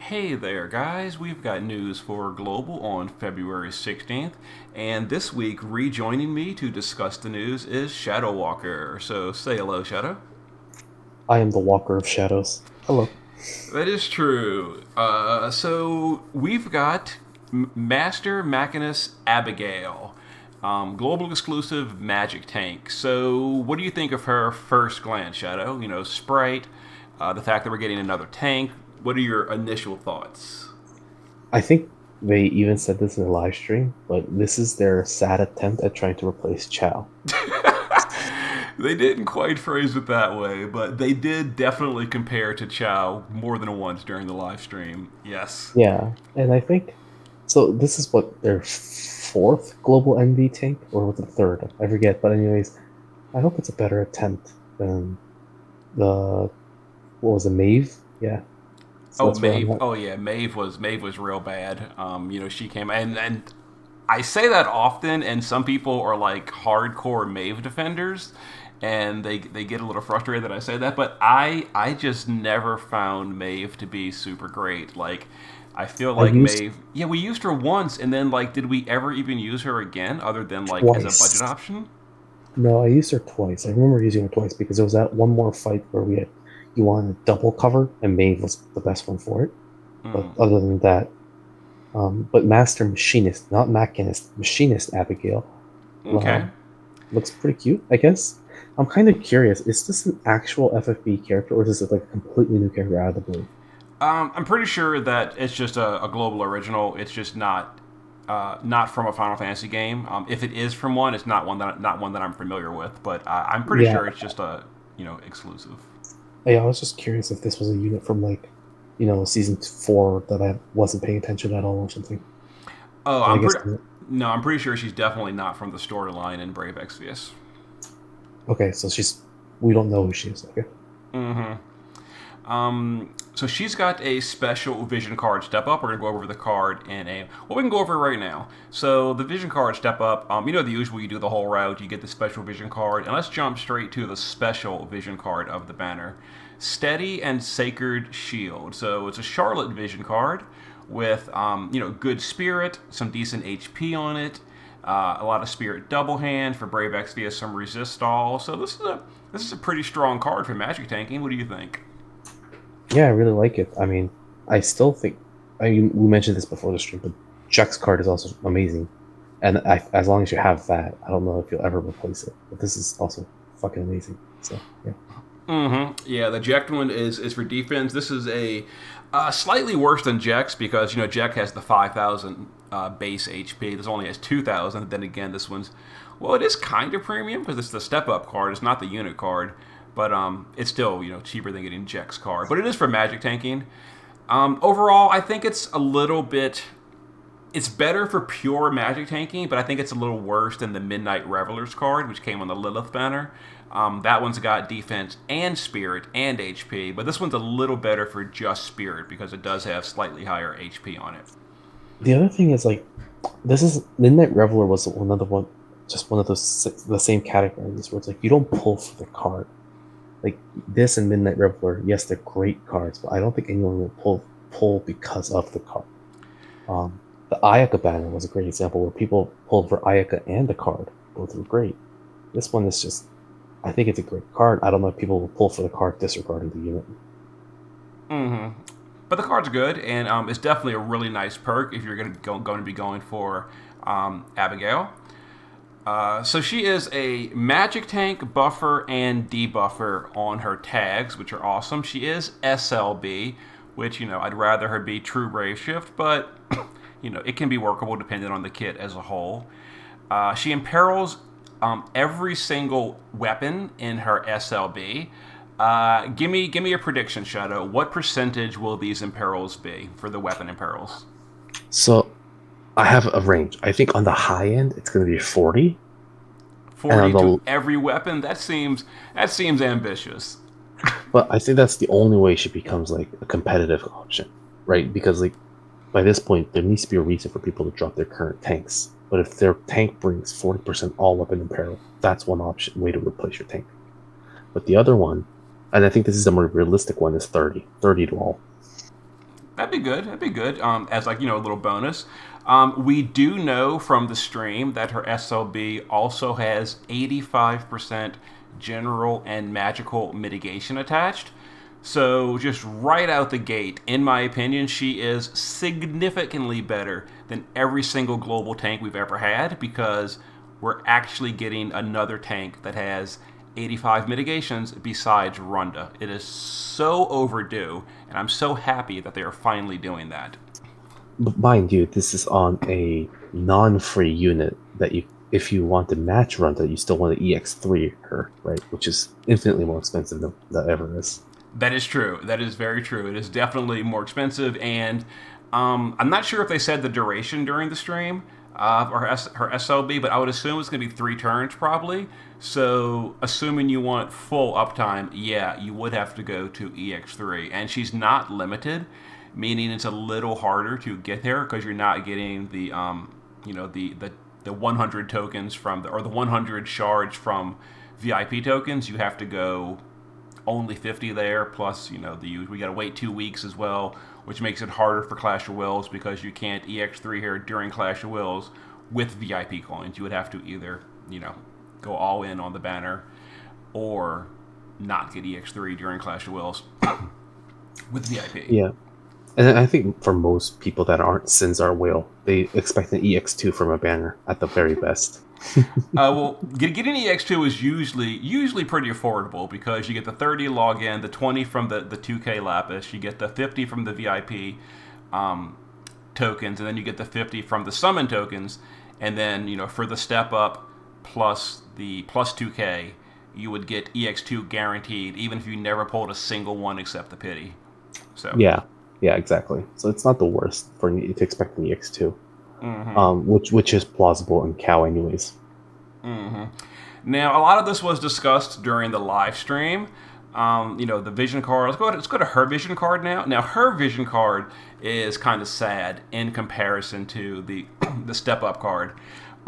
Hey there, guys. We've got news for Global on February 16th, and this week, rejoining me to discuss the news is ShadoWalker. So say hello, Shadow. I am the Walker of Shadows. Hello. That is true. So we've got Master Machinist Abigail, global exclusive magic tank. So what do you think of her first glance, Shadow? Sprite, the fact that we're getting another tank. What are your initial thoughts? I think they even said this in a live stream, but this is their sad attempt at trying to replace Chow. They didn't quite phrase it that way, but they did definitely compare to Chow more than once during the live stream. Yes. Yeah, and I think so. This is what their fourth global NV tank, or was it third? I forget. But anyways, I hope it's a better attempt than the what was it, Maeve? Yeah, so Oh, that's where I'm Maeve. at. Oh yeah, Maeve was real bad. She came and I say that often, and some people are like hardcore Maeve defenders, and they get a little frustrated that I say that. But I just never found Maeve to be super great. Like, I feel I like used Maeve. Yeah, we used her once, and then like, did we ever even use her again, other than like as a budget twice. option? No, I used her twice. I remember using her twice because there was that one more fight where we had you wanted a double cover, and Maeve was the best one for it. But Mm, other than that, but Master Machinist, not Machinist, Machinist Abigail, okay. looks pretty cute, I guess. I'm kind of curious, is this an actual FFB character, or is this like a completely new character out of the blue? I'm pretty sure that it's just a global original. It's just not from a Final Fantasy game. If it is from one, it's not one that I'm familiar with. But I'm pretty Yeah, sure it's just a exclusive. I was just curious if this was a unit from like, season 4 that I wasn't paying attention at all or something. Oh, But I I'm guess, pretty. No, I'm pretty sure she's definitely not from the storyline in Brave Exvius. okay, so we don't know who she is. Okay. So she's got a special vision card step up. We're gonna go over the card in a well, we can go over it right now. So the vision card step up, the usual. You do the whole route, you get the special vision card, and let's jump straight to the special vision card of the banner, Steady and Sacred Shield. So it's a Charlotte vision card with good spirit, some decent HP on it, a lot of spirit double hand for Brave X via some resist all. So this is a pretty strong card for magic tanking. What do you think? Yeah, I really like it. I mean, I still think we mentioned this before the stream, but Jack's card is also amazing, and as long as you have that, I don't know if you'll ever replace it. But this is also fucking amazing. So yeah, Yeah, the Jack one is for defense. This is a slightly worse than Jack's because Jack has the 5,000 base HP. This only has 2,000. Then again, this one's it is kind of premium because it's the step up card. It's not the unit card, but it's still cheaper than getting Jack's card. But it is for magic tanking. Overall, I think it's a little bit. It's better for pure magic tanking, but I think it's a little worse than the Midnight Revelers card, which came on the Lilith banner. That one's got defense and spirit and HP, but this one's a little better for just spirit because it does have slightly higher HP on it. the other thing is like, this is Midnight Reveler was another one, just one of those the same categories where it's like you don't pull for the card. Like this and Midnight Reveler, yes, they're great cards, but I don't think anyone will pull because of the card. Um, the Ayaka banner was a great example where people pulled for Ayaka and the card. Both were great. This one is just, I think it's a great card. I don't know if people will pull for the card disregarding the unit. But the card's good, and it's definitely a really nice perk if you're going to be going for Abigail. So she is a magic tank buffer and debuffer on her tags, which are awesome. She is SLB, which I'd rather her be True Brave Shift, but it can be workable depending on the kit as a whole. She imperils every single weapon in her SLB. Give me a prediction, Shadow. What percentage will these imperils be for the weapon imperils? So I have a range. I think on the high end, it's going to be 40. And on 40 to the, every weapon. That seems ambitious. but I think that's the only way she becomes like a competitive option, right? Because like by this point, there needs to be a reason for people to drop their current tanks. But if their tank brings 40% all weapon imperil, that's one option way to replace your tank. But the other one, and I think this is a more realistic one, is 30 to all. That'd be good. That'd be good. As like a little bonus. We do know from the stream that her SLB also has 85% general and magical mitigation attached. So just right out the gate, in my opinion, she is significantly better than every single global tank we've ever had because we're actually getting another tank that has 85 mitigations besides Runda. It is so overdue, and I'm so happy that they are finally doing that. But mind you, this is on a non-free unit that if you want to match run that, you still want to EX3 her, right? Which is infinitely more expensive than that ever is. That is true. That is very true. It is definitely more expensive, and I'm not sure if they said the duration during the stream or her SLB, but I would assume it's going to be 3 turns probably. So, assuming you want full uptime, yeah, you would have to go to EX3, and she's not limited, meaning it's a little harder to get there because you're not getting the the 100 tokens from or the 100 shards from VIP tokens. You have to go only 50 there, plus we got to wait 2 weeks as well, which makes it harder for Clash of Wills because you can't EX3 here during Clash of Wills with VIP coins. You would have to either go all in on the banner or not get EX3 during Clash of Wills with VIP. Yeah, and I think for most people that aren't Sinzar Whale, they expect an EX2 from a banner at the very best. Well, getting EX2 is usually pretty affordable because you get the 30 login, the 20 from the 2K Lapis, you get the 50 from the VIP tokens, and then you get the 50 from the summon tokens, and then for the step up plus the plus 2K, you would get EX2 guaranteed, even if you never pulled a single one except the pity. So yeah, exactly. So it's not the worst for you to expect an EX2. Mm-hmm. Which is plausible in cow anyways. Mm-hmm. Now, a lot of this was discussed during the live stream. The vision card. Let's go to her vision card now. Now, her vision card is kind of sad in comparison to the the step up card.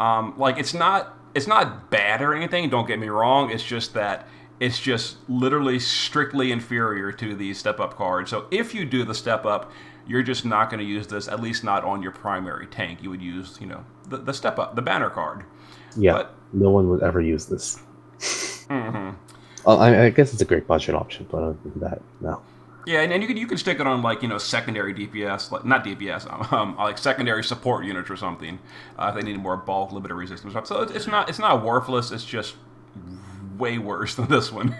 It's not bad or anything. Don't get me wrong. It's just that it's just literally strictly inferior to the step up card. So if you do the step up, you're just not going to use this, at least not on your primary tank. You would use, the step up, the banner card. Yeah, but no one would ever use this. Mm-hmm. I guess it's a great budget option, but other than that, no. Yeah, and you can stick it on secondary DPS, not DPS, like secondary support units or something if they need more bulk limited resistance. So it's not worthless. It's just way worse than this one.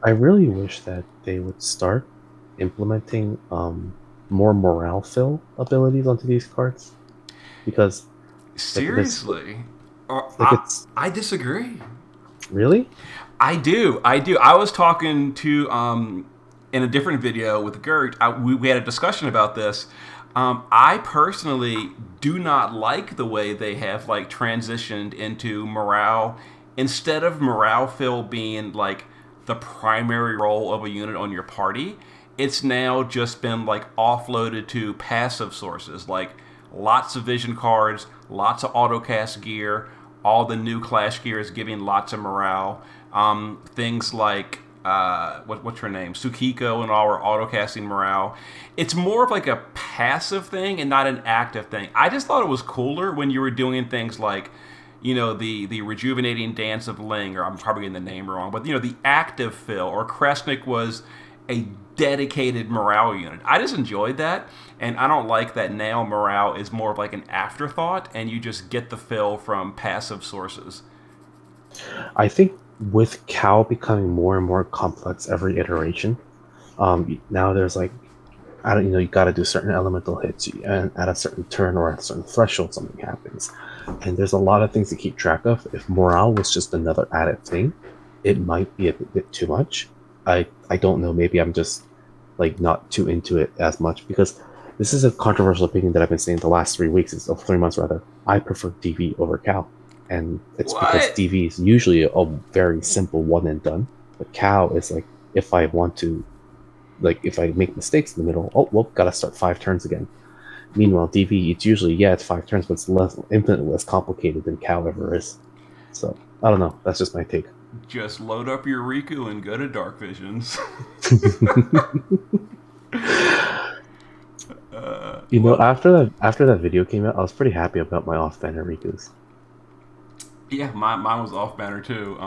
I really wish that they would start implementing more morale fill abilities onto these cards, because seriously, I disagree. Really? I do. I was talking to in a different video with Gert. We had a discussion about this. I personally do not like the way they have transitioned into morale. Instead of morale fill being the primary role of a unit on your party, it's now just been offloaded to passive sources, lots of vision cards, lots of autocast gear, all the new Clash gear is giving lots of morale. Things like what's her name, Tsukiko, and all are autocasting morale. It's more of a passive thing and not an active thing. I just thought it was cooler when you were doing things like the rejuvenating dance of Ling, or I'm probably getting the name wrong, but the active fill, or Kresnik was a dedicated morale unit. I just enjoyed that, and I don't like that now morale is more of an afterthought, and you just get the fill from passive sources. I think with Cow becoming more and more complex every iteration, now there's you got to do certain elemental hits, and at a certain turn or at a certain threshold something happens, and there's a lot of things to keep track of. If morale was just another added thing, it might be a bit too much. I don't know, maybe I'm just not too into it as much, because this is a controversial opinion that I've been saying the last 3 weeks, 3 months rather. I prefer DV over Cow, and it's because DV is usually a very simple one and done, but Cow is if I want to, if I make mistakes in the middle, gotta start 5 turns again. Meanwhile, DV, it's usually, it's 5 turns, but it's infinitely less complicated than Cow ever is. So, I don't know, that's just my take. Just load up your Riku and go to Dark Visions. You know, Well, after that video came out, I was pretty happy about my off-banner Rikus. yeah, mine was off banner too.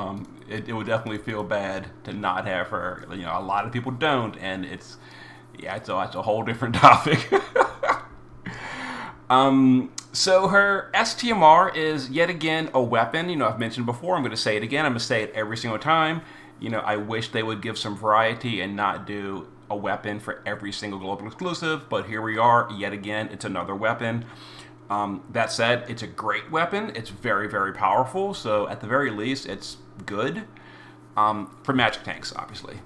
It would definitely feel bad to not have her. You know, a lot of people don't, and it's a whole different topic. So her STMR is yet again a weapon. You know, I've mentioned before. I'm going to say it again. I'm going to say it every single time. You know, I wish they would give some variety and not do a weapon for every single global exclusive. But here we are, yet again. It's another weapon. That said, it's a great weapon. It's very, very powerful. So at the very least, it's good for magic tanks, obviously.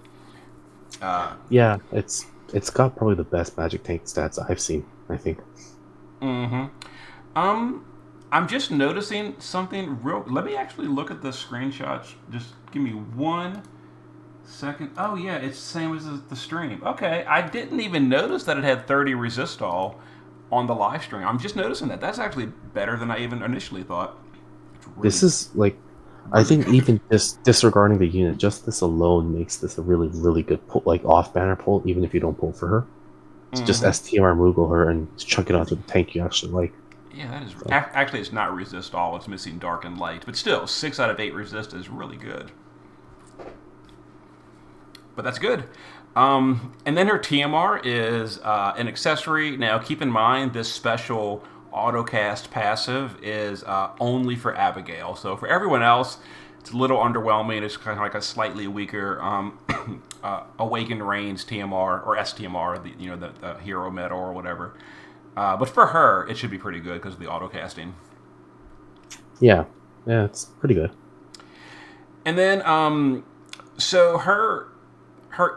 Yeah, it's got probably the best magic tank stats I've seen, I think. Mm-hmm. Um, I'm just noticing something real. Let me actually look at the screenshots. Just give me 1 second. Oh yeah, it's the same as the stream. Okay, I didn't even notice that it had 30 resistol on the live stream. I'm just noticing that. That's actually better than I even initially thought. It's This really, is like, I really think good. even just disregarding the unit, just this alone makes this a really, really good pull, like off-banner pull, even if you don't pull for her. It's just Mm-hmm. STMR Moogle her and chunk it onto the tank you actually like. Yeah, that is So, actually it's not resist all. It's missing dark and light, but still 6 out of 8 resist is really good. But that's good. And then her TMR is an accessory. Now, keep in mind this special autocast passive is only for Abigail. So for everyone else, it's a little underwhelming. It's kind of like a slightly weaker Awakened Reigns TMR or STMR, the hero medal or whatever. But for her, it should be pretty good because of the autocasting. yeah, yeah, it's pretty good. And then, so her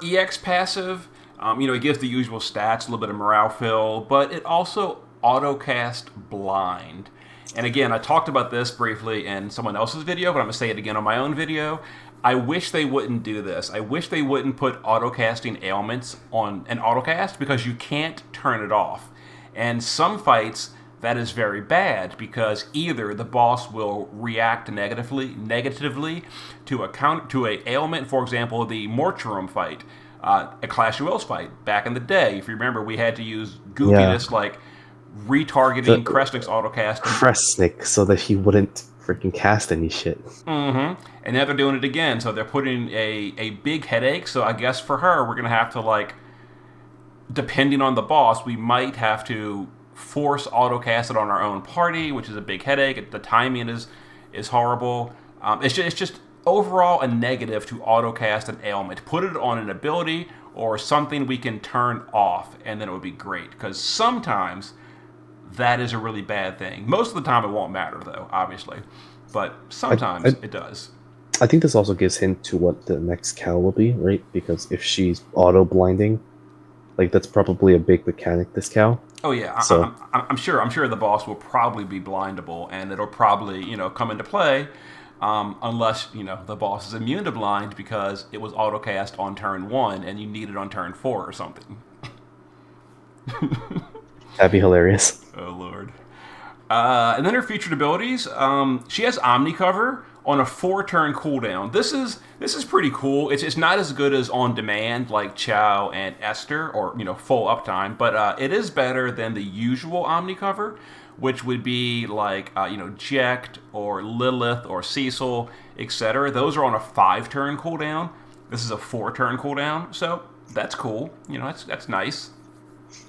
EX passive, it gives the usual stats, a little bit of morale fill, but it also autocast blind. And again, I talked about this briefly in someone else's video, but I'm going to say it again on my own video. I wish they wouldn't do this. I wish they wouldn't put autocasting ailments on an autocast because you can't turn it off. And some fights, that is very bad because either the boss will react negatively to a ailment. For example, the Mortuum fight, a Clash of Wills fight back in the day. If you remember, we had to use Yeah, goofiness like the retargeting Kresnik's autocast. Kresnik so that he wouldn't freaking cast any shit. Mm-hmm. And now they're doing it again, so they're putting a big headache. So I guess for her, we're gonna have to depending on the boss, we might have to force autocast it on our own party, which is a big headache. The timing is horrible. It's just overall a negative to autocast an ailment. Put it on an ability or something we can turn off, and then it would be great. Because sometimes that is a really bad thing. Most of the time, it won't matter though, obviously, but I, sometimes I it does. I think this also gives hint to what the next cow will be, right? Because if she's auto blinding, like that's probably a big mechanic. This cow. Oh yeah, So I'm sure. I'm sure the boss will probably be blindable, and it'll probably come into play, unless the boss is immune to blind because it was autocast on turn 1 and you need it on turn 4 or something. that'd be hilarious. Oh lord. And then her featured abilities. She has Omni Cover on a 4-turn cooldown. This is pretty cool. It's not as good as on demand like Chow and Esther or full uptime, but it is better than the usual Omni Cover, which would be like Jecht or Lilith or Cecil, etc. Those are on a 5-turn cooldown. This is a 4-turn cooldown, so that's cool. That's nice.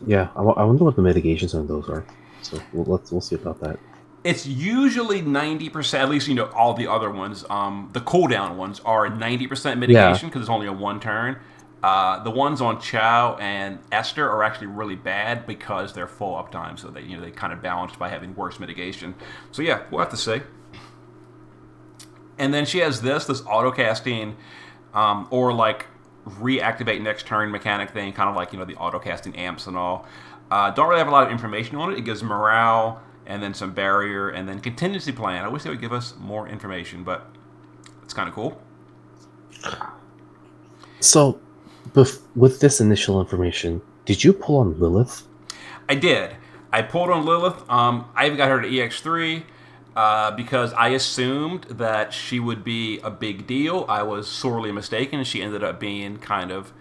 Yeah, I wonder what the mitigations on those are. So we'll see about that. It's usually 90%, at least, all the other ones. The cooldown ones are 90% Yeah, mitigation because it's only a 1 turn. The ones on Chow and Esther are actually really bad because they're full uptime, so they kind of balanced by having worse mitigation. So yeah, we'll have to see. And then she has this auto casting, or reactivate next turn mechanic thing, kind of like the auto casting amps and all. Don't really have a lot of information on it. It gives morale and then some barrier and then contingency plan. I wish they would give us more information, but it's kind of cool. so with this initial information, did you pull on Lilith? I did. I pulled on Lilith. I even got her to EX3 because I assumed that she would be a big deal. I was sorely mistaken. She ended up being kind of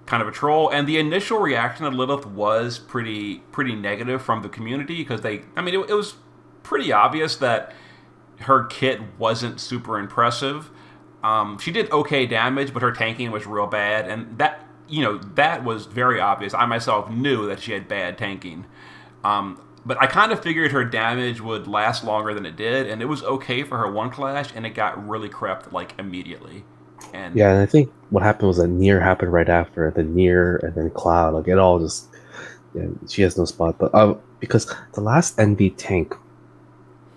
kind of a troll. And the initial reaction of Lilith was pretty negative from the community because it was pretty obvious that her kit wasn't super impressive. She did okay damage, but her tanking was real bad, and that was very obvious. I myself knew that she had bad tanking. But I kind of figured her damage would last longer than it did, and it was okay for her one clash, and it got really crept like immediately. And Yeah, and I think what happened was that Near happened right after, the Near and then Cloud. Like it all just, yeah, she has no spot. But because the last NB tank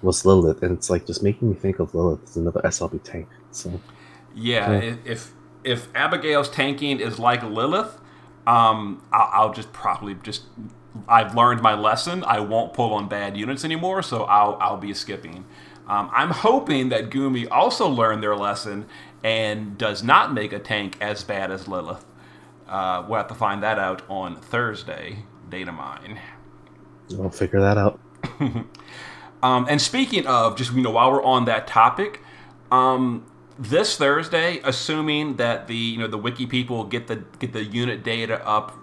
was Lilith, and it's like just making me think of Lilith as another SLB tank. So yeah, if Abigail's tanking is like Lilith, I'll just probably just I've learned my lesson. I won't pull on bad units anymore, so I'll be skipping. I'm hoping that Gumi also learned their lesson and does not make a tank as bad as Lilith. We'll have to find that out on Thursday. Data mine. we'll figure that out. And speaking of, just while we're on that topic, this Thursday, assuming that the wiki people get the unit data up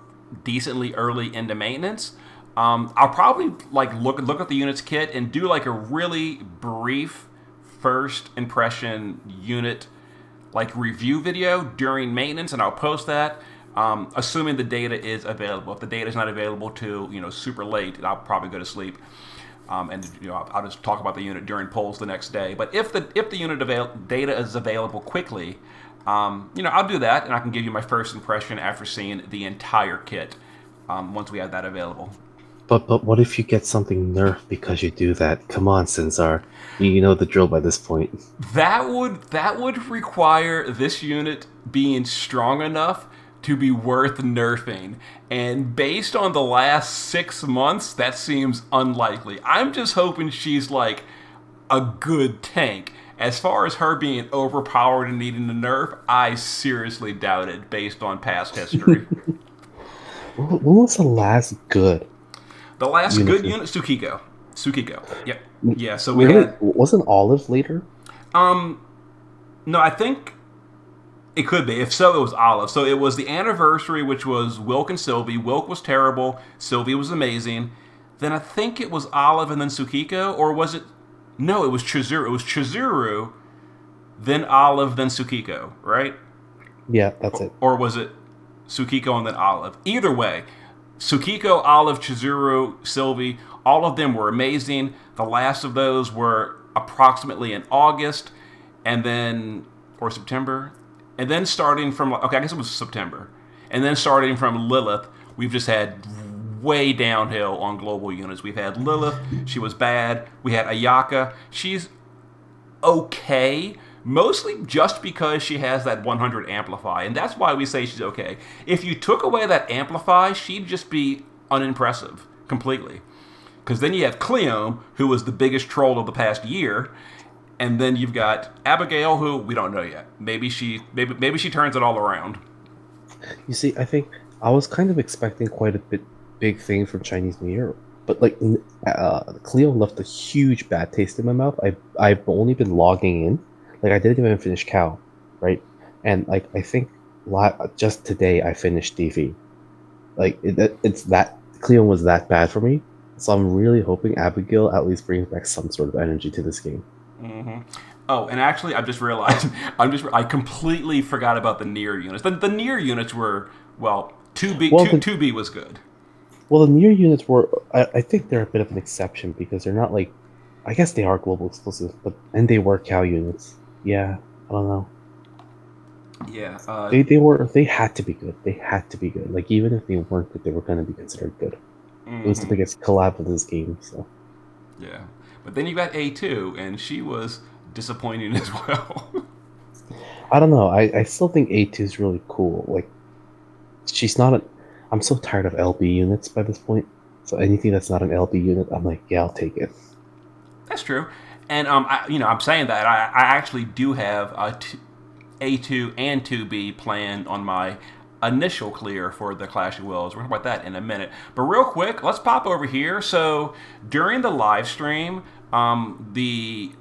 decently early into maintenance, I'll probably look at the units kit and do like a really brief first impression unit review video during maintenance, and I'll post that. Assuming the data is available. If the data is not available till super late, I'll probably go to sleep. And I'll just talk about the unit during polls the next day. But if the unit data is available quickly, I'll do that, and I can give you my first impression after seeing the entire kit once we have that available. But what if you get something nerfed because you do that? Come on, Sinzar. You know the drill by this point. That would require this unit being strong enough to be worth nerfing. And based on the last 6 months, that seems unlikely. I'm just hoping she's like a good tank. As far as her being overpowered and needing a nerf, I seriously doubt it based on past history. When was the last good? The last good unit, Tsukiko. Yep. Yeah, so we had... Wasn't Olive later? No, I think it could be. If so, it was Olive. So it was the anniversary, which was Wilk and Sylvie. Wilk was terrible. Sylvie was amazing. Then I think it was Olive and then Tsukiko, or was it... No, it was Chizuru. It was Chizuru, then Olive, then Tsukiko, right? Yeah, that's it. Or was it Tsukiko and then Olive? Either way, Tsukiko, Olive, Chizuru, Sylvie, all of them were amazing. The last of those were approximately in August, and then... or September. And then starting from... Okay, I guess it was September. And then starting from Lilith, we've just had way downhill on global units. We've had Lilith. She was bad. We had Ayaka. She's okay, mostly just because she has that 100 amplify, and that's why we say she's okay. If you took away that amplify, she'd just be unimpressive completely. Because then you have Cleome, who was the biggest troll of the past year, and then you've got Abigail, who we don't know yet. Maybe she turns it all around. You see, I think I was kind of expecting quite a big thing from Chinese New Year, but Cleo left a huge bad taste in my mouth. I've only been logging in, I didn't even finish Cal, right? And I think just today I finished DV. It's that Cleo was that bad for me, so I'm really hoping Abigail at least brings back some sort of energy to this game. Mm-hmm. Oh, and actually, I just realized I completely forgot about the near units. The near units were 2B. 2B was good. Well, the near units were. I think they're a bit of an exception because they're not I guess they are global exclusive, and they were Cal units. Yeah, I don't know. Yeah. They had to be good. They had to be good. Even if they weren't good, they were going to be considered good. Mm-hmm. It was the biggest collab of this game. So. Yeah, but then you got A2, and she was disappointing as well. I don't know. I still think A2 is really cool. She's not I'm so tired of LB units by this point. So anything that's not an LB unit, I'm like, yeah, I'll take it. That's true. And I'm saying that I actually do have A2 and 2B planned on my initial clear for the Clash of Wills. We're going to talk about that in a minute. But real quick, let's pop over here. So during the live stream, the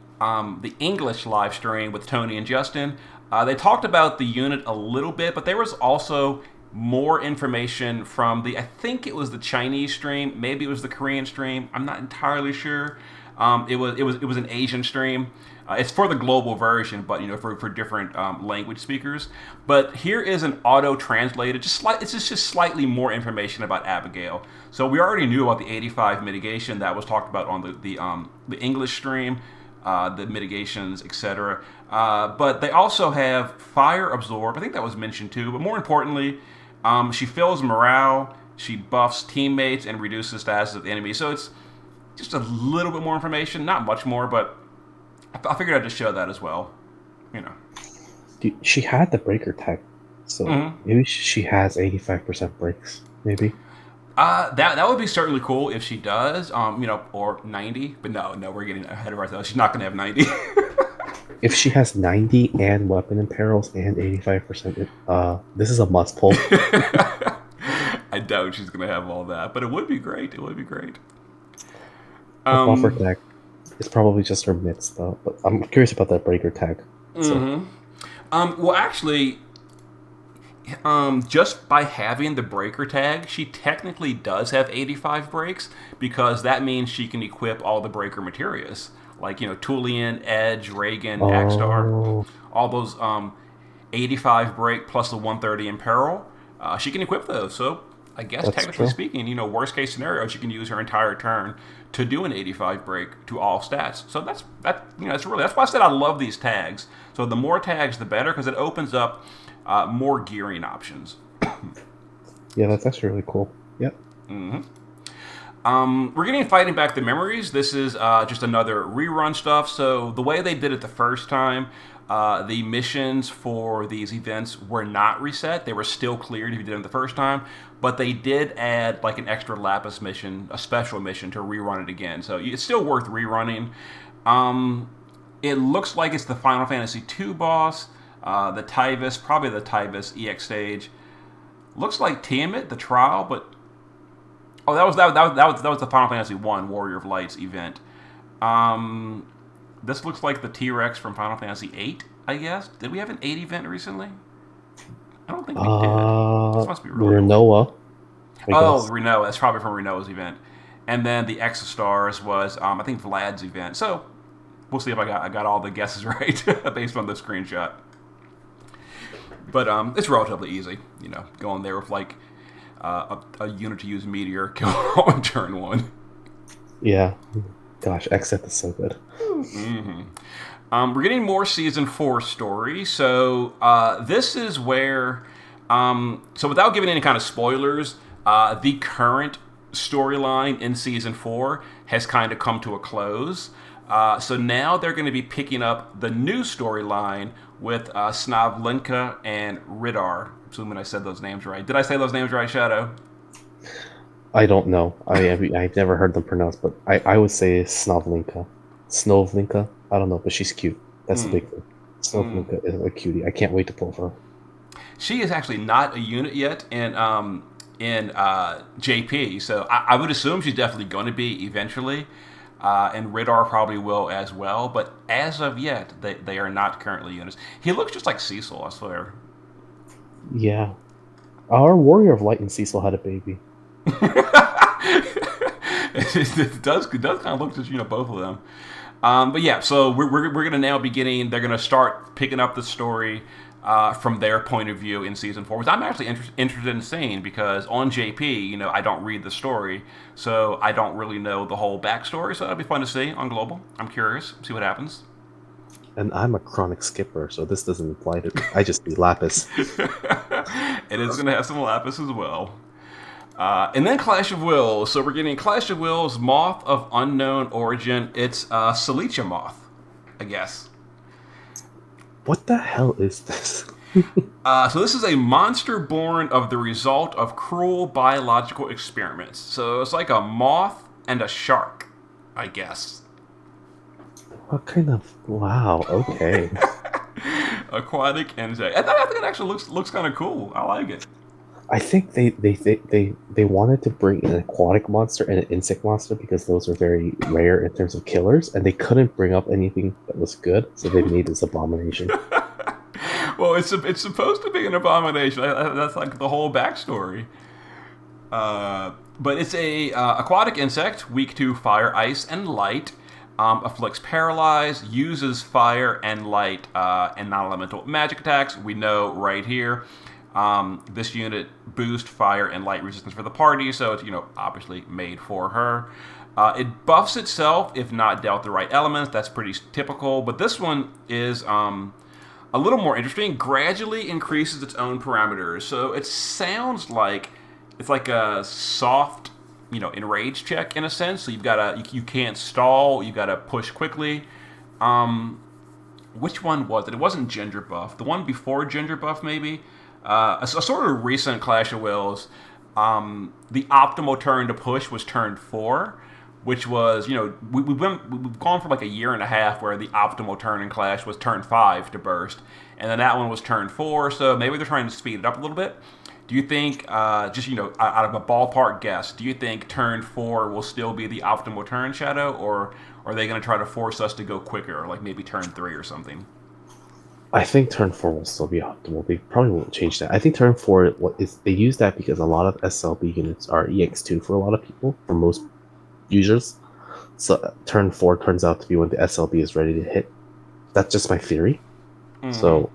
English live stream with Tony and Justin, they talked about the unit a little bit, but there was also more information from I think it was the Chinese stream, maybe it was the Korean stream. I'm not entirely sure. It was an Asian stream. It's for the global version, but for different language speakers. But here is an auto translated, it's just slightly more information about Abigail. So we already knew about the 85 mitigation that was talked about on the English stream, the mitigations, etc. But they also have fire absorb. I think that was mentioned too. But more importantly, she fills morale, she buffs teammates, and reduces status of the enemy. So it's just a little bit more information, not much more, but I figured I'd just show that as well. Dude, she had the breaker tag, so maybe she has 85% breaks. Maybe. That would be certainly cool if she does. Or 90, but no, we're getting ahead of ourselves. She's not going to have 90. If she has 90 and weapon imperils and 85%, this is a must pull. I doubt she's going to have all that, but it would be great. It would be great. The buffer tag is probably just her mitts, though. But I'm curious about that breaker tag. So. Well, actually, just by having the breaker tag, she technically does have 85 breaks, because that means she can equip all the breaker materials. Like, Tulian, Edge, Reagan, Axstar, all those 85 break plus the 130 imperil. She can equip those. So I guess that's technically true. Speaking, worst case scenario, she can use her entire turn to do an 85 break to all stats. So that's why I said I love these tags. So the more tags, the better, because it opens up more gearing options. Yeah, that's actually really cool. Yep. We're getting Fighting Back the Memories. This is just another rerun stuff. So the way they did it the first time, the missions for these events were not reset. They were still cleared if you did them the first time. But they did add like an extra Lapis mission, a special mission, to rerun it again. So it's still worth rerunning. It looks like it's the Final Fantasy II boss, the Tyvis, probably the Tyvis EX stage. Looks like Tiamat, the Trial, but that was the Final Fantasy I Warrior of Lights event. This looks like the T-Rex from Final Fantasy VIII, I guess. Did we have an 8 event recently? I don't think we did. This must be really Renoa. Renoa. That's probably from Renoa's event. And then the Exostars was, I think, Vlad's event. So we'll see if I got all the guesses right based on the screenshot. But it's relatively easy, going there with like a unit to use meteor, kill all in turn 1. Yeah. Gosh, Exit is so good. We're getting more Season 4 story. So this is where, so without giving any kind of spoilers, the current storyline in Season 4 has kind of come to a close. So now they're going to be picking up the new storyline with Snavlinka and Ridar. Assuming I said those names right. Did I say those names right, Shadow? I don't know. I've never heard them pronounced, but I would say Snavlinka. Snovlinka? I don't know, but she's cute. That's the big thing. Snovlinka is a cutie. I can't wait to pull for her. She is actually not a unit yet in JP, so I would assume she's definitely going to be eventually. And Ridar probably will as well, but as of yet, they are not currently units. He looks just like Cecil, I swear. Yeah. Our Warrior of Light and Cecil had a baby. it does kind of look just both of them. But yeah, so we're gonna now be getting. They're gonna start picking up the story from their point of view in Season 4, which I'm actually interested in seeing, because on JP, I don't read the story, so I don't really know the whole backstory. So that'll be fun to see on Global. I'm curious, see what happens. And I'm a chronic skipper, so this doesn't apply to me. I just need Lapis. It is going to have some Lapis as well. And then Clash of Wills. So we're getting Clash of Wills, Moth of Unknown Origin. It's Salicha Moth, I guess. What the hell is this? So this is a monster born of the result of cruel biological experiments. So it's like a moth and a shark, I guess. What kind of... Wow, okay. Aquatic insect. I think it actually looks kind of cool. I like it. I think they wanted to bring an aquatic monster and an insect monster because those are very rare in terms of killers, and they couldn't bring up anything that was good, so they made this abomination. Well, it's supposed to be an abomination. That's like the whole backstory. But it's a aquatic insect, weak to fire, ice, and light. Afflicts paralyze, uses fire and light and non-elemental magic attacks. We know right here. This unit boosts fire and light resistance for the party, so it's obviously made for her. It buffs itself if not dealt the right elements. That's pretty typical. But this one is a little more interesting. Gradually increases its own parameters. So it sounds like it's like a soft, enrage check in a sense. So you can't stall. You gotta push quickly. Which one was it? It wasn't Ginger Buff. The one before Ginger Buff, maybe. A sort of recent Clash of Wills. The optimal turn to push was turn 4, which was we've gone for like a year and a half where the optimal turn in Clash was turn 5 to burst, and then that one was turn 4. So maybe they're trying to speed it up a little bit. Do you think, just out of a ballpark guess, do you think turn 4 will still be the optimal turn, Shadow, or are they going to try to force us to go quicker, like maybe turn 3 or something? I think turn 4 will still be optimal. They probably won't change that. I think turn 4 they use that because a lot of SLB units are EX2 for a lot of people, for most users. So turn 4 turns out to be when the SLB is ready to hit. That's just my theory. Mm-hmm. So,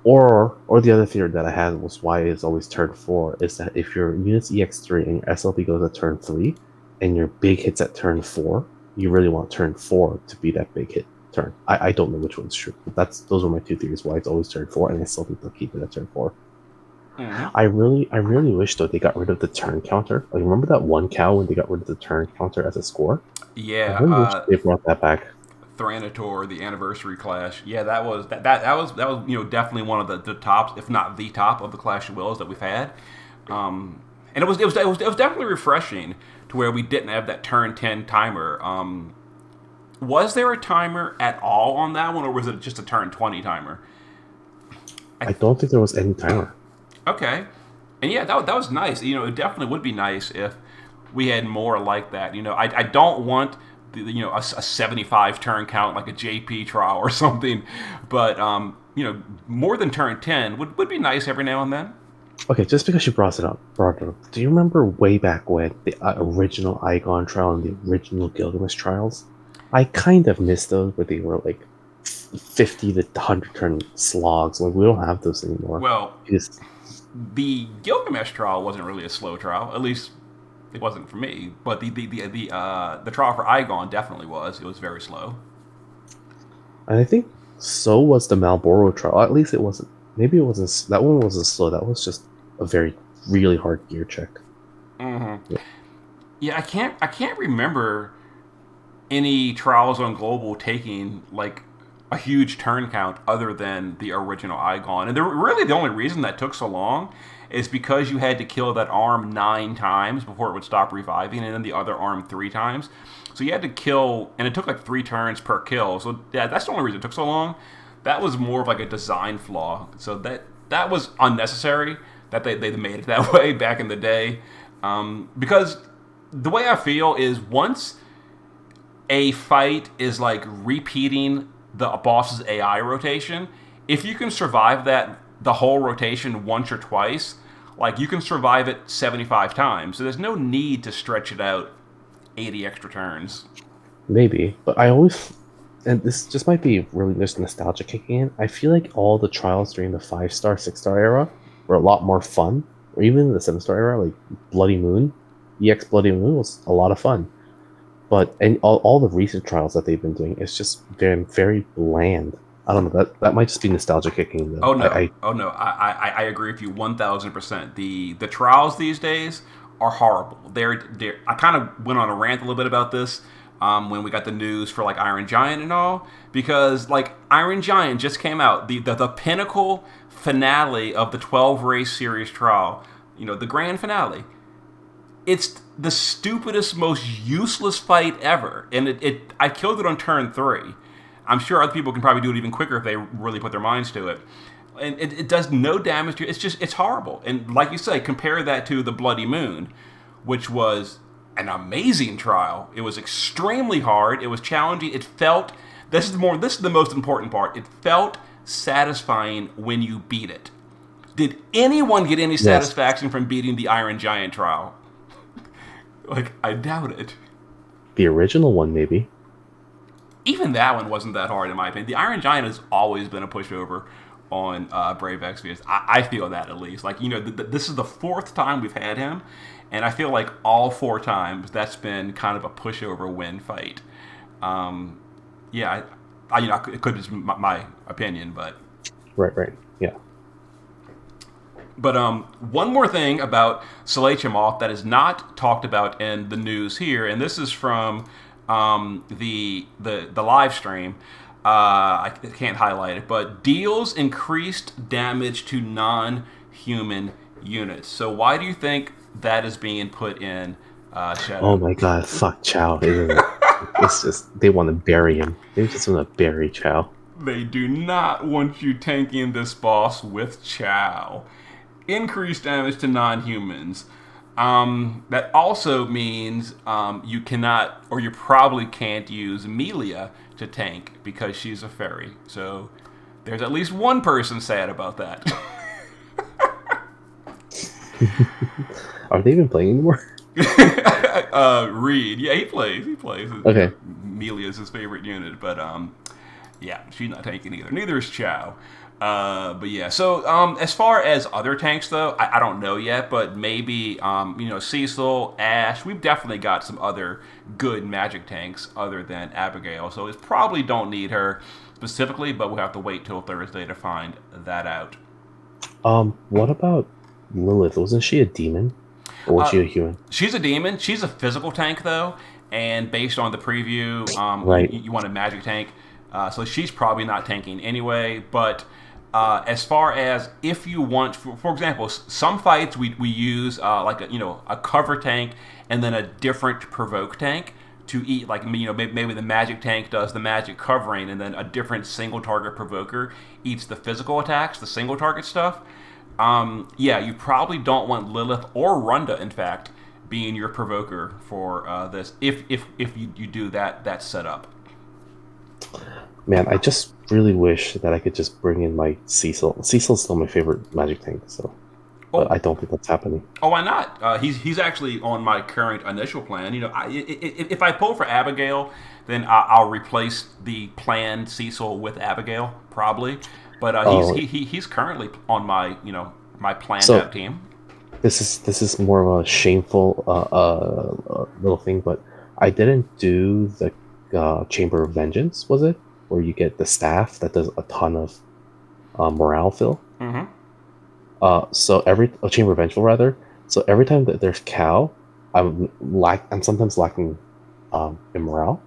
or the other theory that I had was why it's always turn 4 is that if your unit's EX3 and your SLB goes at turn 3 and your big hits at turn 4, you really want turn 4 to be that big hit turn. I don't know which one's true, but those are my two theories why it's always turn 4, and I still think they'll keep it at turn 4. Mm-hmm. I really wish though they got rid of the turn counter. Like, remember that one cow when they got rid of the turn counter as a score? Yeah, I really wish they brought that back. Thanator, the anniversary clash. Yeah, that was definitely one of the tops, if not the top, of the Clash of Wills that we've had. And it was definitely refreshing to where we didn't have that turn 10 timer. Was there a timer at all on that one, or was it just a turn 20 timer? I don't think there was any timer. Okay. And yeah, that was nice. It definitely would be nice if we had more like that. I don't want a 75 turn count like a JP trial or something, but more than turn 10 would be nice every now and then. Okay, just because you brought it up, do you remember way back when the original Igon trial and the original Gilgamesh trials? I kind of miss those where they were like 50 to 100 turn slogs. Like, we don't have those anymore. Well, the Gilgamesh trial wasn't really a slow trial. At least it wasn't for me. But the trial for Igon definitely was. It was very slow. And I think so was the Malboro trial. At least it wasn't. Maybe it wasn't. That one wasn't slow. That was just a really hard gear check. Mm-hmm. Yeah, I can't remember any trials on Global taking like a huge turn count other than the original Igon. And really the only reason that took so long is because you had to kill that arm 9 times before it would stop reviving, and then the other arm 3 times. So you had to kill, and it took like 3 turns per kill. So yeah, that's the only reason it took so long. That was more of like a design flaw. So that was unnecessary that they made it that way back in the day. Because the way I feel is once a fight is like repeating the boss's AI rotation, if you can survive that the whole rotation once or twice, like, you can survive it 75 times. So there's no need to stretch it out 80 extra turns. Maybe, but I always, and this just might be really just nostalgia kicking in, I feel like all the trials during the 5-star, 6-star era were a lot more fun, or even the 7-star era, like Bloody Moon, EX Bloody Moon was a lot of fun. But and all the recent trials that they've been doing, it's just very, very bland. I don't know. That might just be nostalgia kicking. Though. Oh no! I agree with you 1,000%. The trials these days are horrible. I kind of went on a rant a little bit about this when we got the news for like Iron Giant and all, because like Iron Giant just came out, the pinnacle finale of the 12 race series trial. The grand finale. It's the stupidest, most useless fight ever, and I killed it on turn 3. I'm sure other people can probably do it even quicker if they really put their minds to it. And it does no damage to it. It's horrible. And like you say, compare that to the Bloody Moon, which was an amazing trial. It was extremely hard. It was challenging. It felt, this is the most important part, it felt satisfying when you beat it. Did anyone get any satisfaction from beating the Iron Giant trial? Like, I doubt it. The original one, maybe. Even that one wasn't that hard, in my opinion. The Iron Giant has always been a pushover on Brave Exvius. I feel that, at least. Like, this is the 4th time we've had him, and I feel like all 4 times that's been kind of a pushover win fight. Yeah, it could just be my opinion, but... Right, yeah. But one more thing about Salachamoth that is not talked about in the news here, and this is from the live stream. I can't highlight it, but deals increased damage to non-human units. So why do you think that is being put in Shadow? Oh my god, fuck Chow, isn't it? It's just, they want to bury him. They just want to bury Chow. They do not want you tanking this boss with Chow. Increased damage to non-humans. That also means you cannot, or you probably can't use Melia to tank because she's a fairy. So there's at least one person sad about that. Are they even playing anymore? Reed, yeah, he plays. Okay. Melia's his favorite unit, but yeah, she's not tanking either. Neither is Chow. But yeah, so as far as other tanks, though, I don't know yet, but maybe, Cecil, Ash, we've definitely got some other good magic tanks other than Abigail, so we probably don't need her specifically, but we'll have to wait till Thursday to find that out. What about Lilith? Wasn't she a demon? Or was she a human? She's a demon. She's a physical tank, though, and based on the preview, right. you want a magic tank, so she's probably not tanking anyway, but... as far as if you want, for example, some fights we use like a cover tank and then a different provoke tank to eat. Like maybe the magic tank does the magic covering and then a different single target provoker eats the physical attacks, the single target stuff. Yeah, you probably don't want Lilith or Runda, in fact, being your provoker for this. If you do that setup. Man, I just really wish that I could just bring in my Cecil. Cecil's still my favorite magic tank, so but I don't think that's happening. Oh, why not? He's actually on my current initial plan. If I pull for Abigail, then I'll replace the planned Cecil with Abigail probably. But he's currently on my my planned out team. This is more of a shameful little thing, but I didn't do the Chamber of Vengeance, was it? Where you get the staff that does a ton of morale fill. Mm-hmm. So Chamber of Vengeful rather. So every time that there's Cow, I'm sometimes lacking in morale.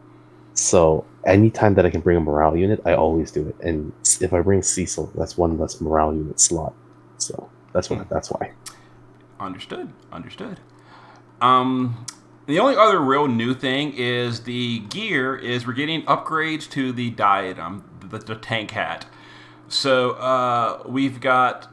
So anytime that I can bring a morale unit, I always do it. And if I bring Cecil, that's one less morale unit slot. So that's why. Understood. The only other real new thing is the gear is we're getting upgrades to the Diatom, the tank hat. So we've got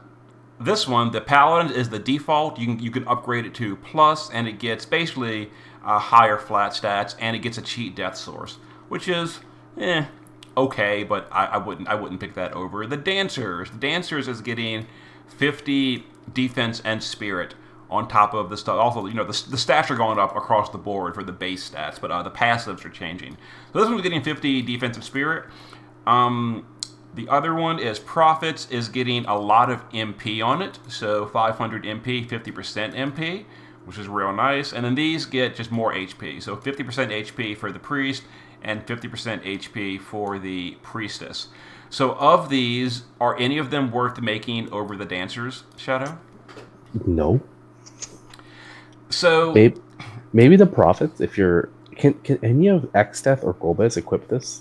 this one. The Paladin is the default. You can upgrade it to Plus, and it gets basically higher flat stats, and it gets a cheat death source, which is okay, but I wouldn't pick that over the Dancers is getting 50 defense and spirit on top of the stuff. Also, the stats are going up across the board for the base stats, but the passives are changing. So this one's getting 50 defensive spirit. The other one is Prophets is getting a lot of MP on it. So 500 MP, 50% MP, which is real nice. And then these get just more HP. So 50% HP for the Priest and 50% HP for the Priestess. So of these, are any of them worth making over the Dancers, Shadow? No. So maybe the Prophets. If you're can any of Xdeath or Golbez equip this?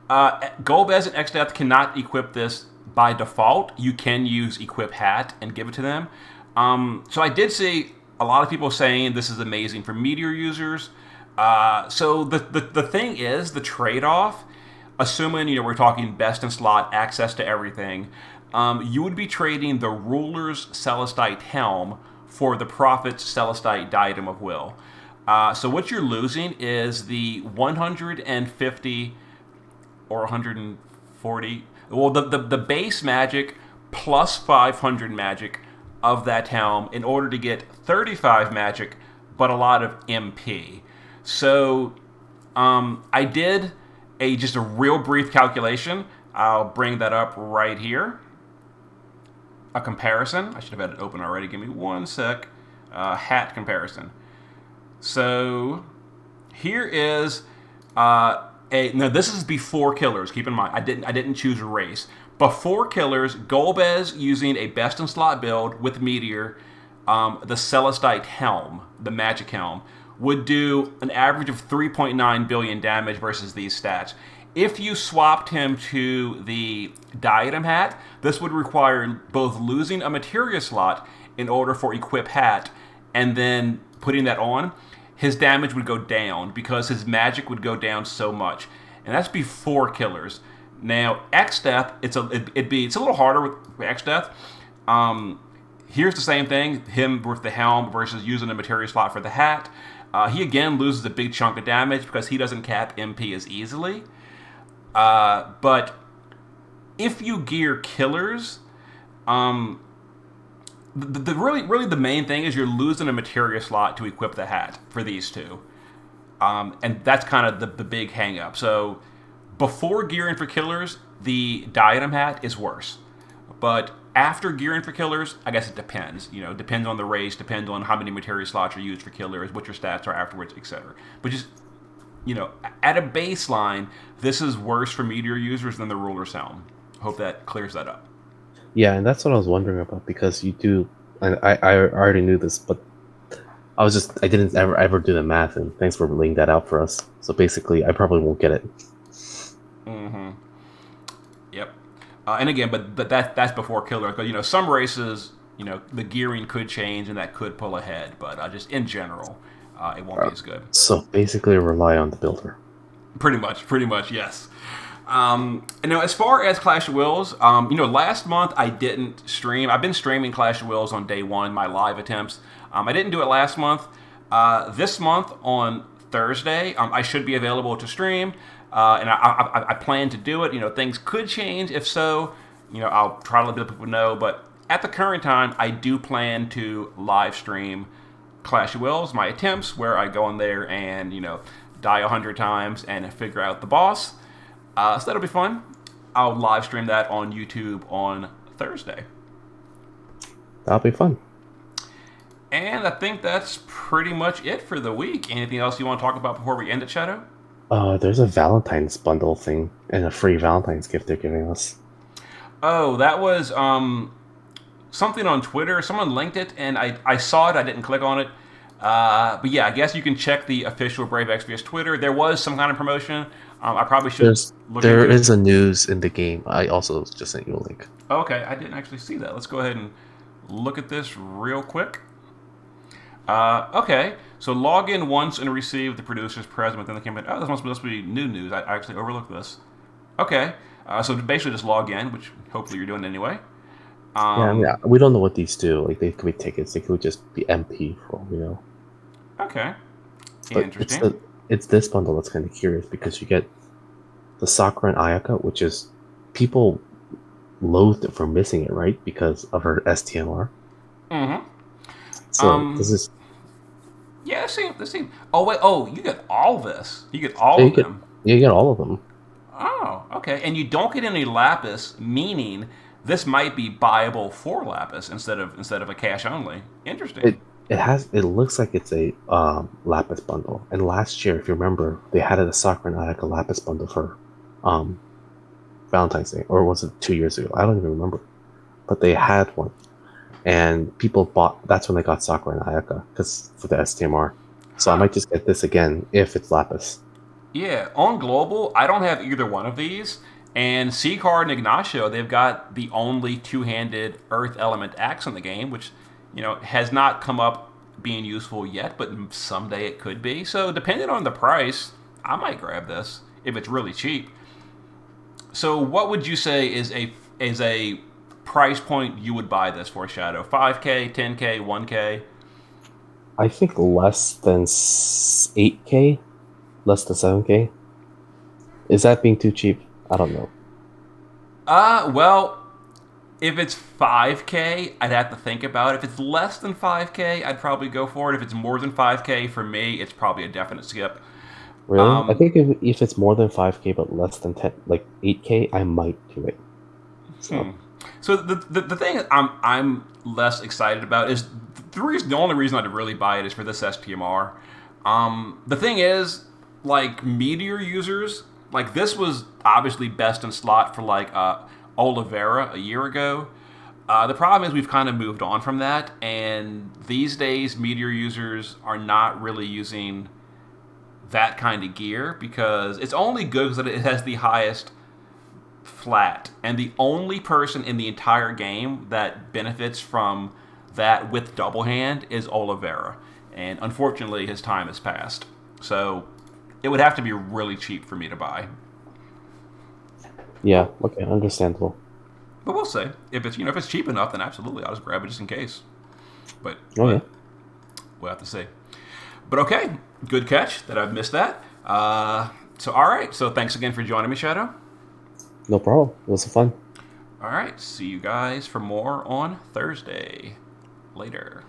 Golbez and Xdeath cannot equip this by default. You can use Equip Hat and give it to them. So I did see a lot of people saying this is amazing for Meteor users. So the thing is, the trade-off, assuming we're talking best in slot, access to everything, you would be trading the Ruler's Celestite Helm for the Prophet's Celestite Diadem of Will. So what you're losing is the 150 or 140 Well, the base magic plus 500 magic of that helm in order to get 35 magic, but a lot of MP. So I did just a real brief calculation. I'll bring that up right here. A comparison. I should have had it open already. Give me one sec. Hat comparison. So here is now this is before killers. Keep in mind, I didn't choose a race. Before killers, Golbez using a best in slot build with Meteor, the Celestite helm, the magic helm, would do an average of 3.9 billion damage versus these stats. If you swapped him to the Diatom hat, this would require both losing a materia slot in order for equip hat and then putting that on. His damage would go down because his magic would go down so much. And that's before killers. Now, X-Death, it's a little harder with X-Death. Here's the same thing, him with the helm versus using a materia slot for the hat. He again loses a big chunk of damage because he doesn't cap MP as easily. But if you gear killers, really the main thing is you're losing a materia slot to equip the hat for these two. And that's kind of the big hang up. So before gearing for killers, the Diatom hat is worse. But after gearing for killers, I guess it depends. Depends on the race, depends on how many materia slots are used for killers, what your stats are afterwards, etc. But just, at a baseline, this is worse for Meteor users than the Ruler's Helm. Hope that clears that up. Yeah, and that's what I was wondering about, because you do, and I already knew this, but I didn't ever do the math, and thanks for laying that out for us. So basically, I probably won't get it. Mm-hmm. Yep. And again, but that's before killer, because some races, the gearing could change and that could pull ahead, but just in general, it won't be as good. So basically, rely on the builder. Pretty much, yes. And now, as far as Clash of Wills, last month I didn't stream. I've been streaming Clash of Wills on day one, my live attempts. I didn't do it last month. This month on Thursday, I should be available to stream, and I plan to do it. Things could change. If so, I'll try to let people know. But at the current time, I do plan to live stream Clash of Wills, my attempts, where I go in there and die 100 times and figure out the boss. So that'll be fun. I'll live stream that on YouTube on Thursday. That'll be fun. And I think that's pretty much it for the week. Anything else you want to talk about before we end it, Shadow? There's a Valentine's bundle thing and a free Valentine's gift they're giving us. Oh, that was something on Twitter. Someone linked it, and I saw it. I didn't click on it. But yeah, I guess you can check the official Brave XPS Twitter. There was some kind of promotion. I probably should look into it. There is a news in the game. I also just sent you a link. Okay, I didn't actually see that. Let's go ahead and look at this real quick. Okay, so log in once and receive the producer's present within the campaign. Oh, this must be new news. I actually overlooked this. Okay, so basically just log in, which hopefully you're doing anyway. Yeah, we don't know what these do. Like, they could be tickets. They could just be MP for all we know. Okay, but interesting. It's this bundle that's kind of curious, because you get the Sakura and Ayaka, which is, people loathed it for missing it, right? Because of her STMR. Mm-hmm. So this is... Yeah, this seems... Oh, wait. Oh, you get all this. You get all of them. You get all of them. Oh, okay. And you don't get any Lapis, meaning this might be buyable for Lapis instead of a cash only. Interesting. It looks like it's a Lapis bundle. And last year, if you remember, they had a Sakura and Ayaka Lapis bundle for Valentine's Day. Or was it 2 years ago? I don't even remember. But they had one. And people bought... That's when they got Sakura and Ayaka, because for the STMR. So I might just get this again if it's Lapis. Yeah, on Global, I don't have either one of these. And Seacar and Ignacio, they've got the only two-handed Earth Element axe in the game, which, has not come up being useful yet, but someday it could be. So depending on the price, I might grab this if it's really cheap. So what would you say is a price point you would buy this for, Shadow? 5K, 10K, 1K? I think less than 8K, less than 7K. Is that being too cheap? I don't know. Well, if it's 5K, I'd have to think about it. If it's less than 5K, I'd probably go for it. If it's more than 5K, for me, it's probably a definite skip. Really? I think if it's more than 5K but less than 10, like 8K, I might do it. So So the thing I'm less excited about is the only reason I'd really buy it is for this STMR. The thing is, like Meteor users, like this was obviously best in slot for like Oliveira a year ago. The problem is we've kind of moved on from that, and these days Meteor users are not really using that kind of gear because it's only good because it has the highest flat, and the only person in the entire game that benefits from that with double hand is Oliveira, and unfortunately his time has passed. So it would have to be really cheap for me to buy. yeah, okay, understandable. But we'll see. If it's cheap enough, then absolutely I'll just grab it just in case. But Okay. we'll have to see. But okay, good catch that I've missed that. So all right, so thanks again for joining me, Shadow. No problem. It was fun. All right, see you guys for more on Thursday. Later.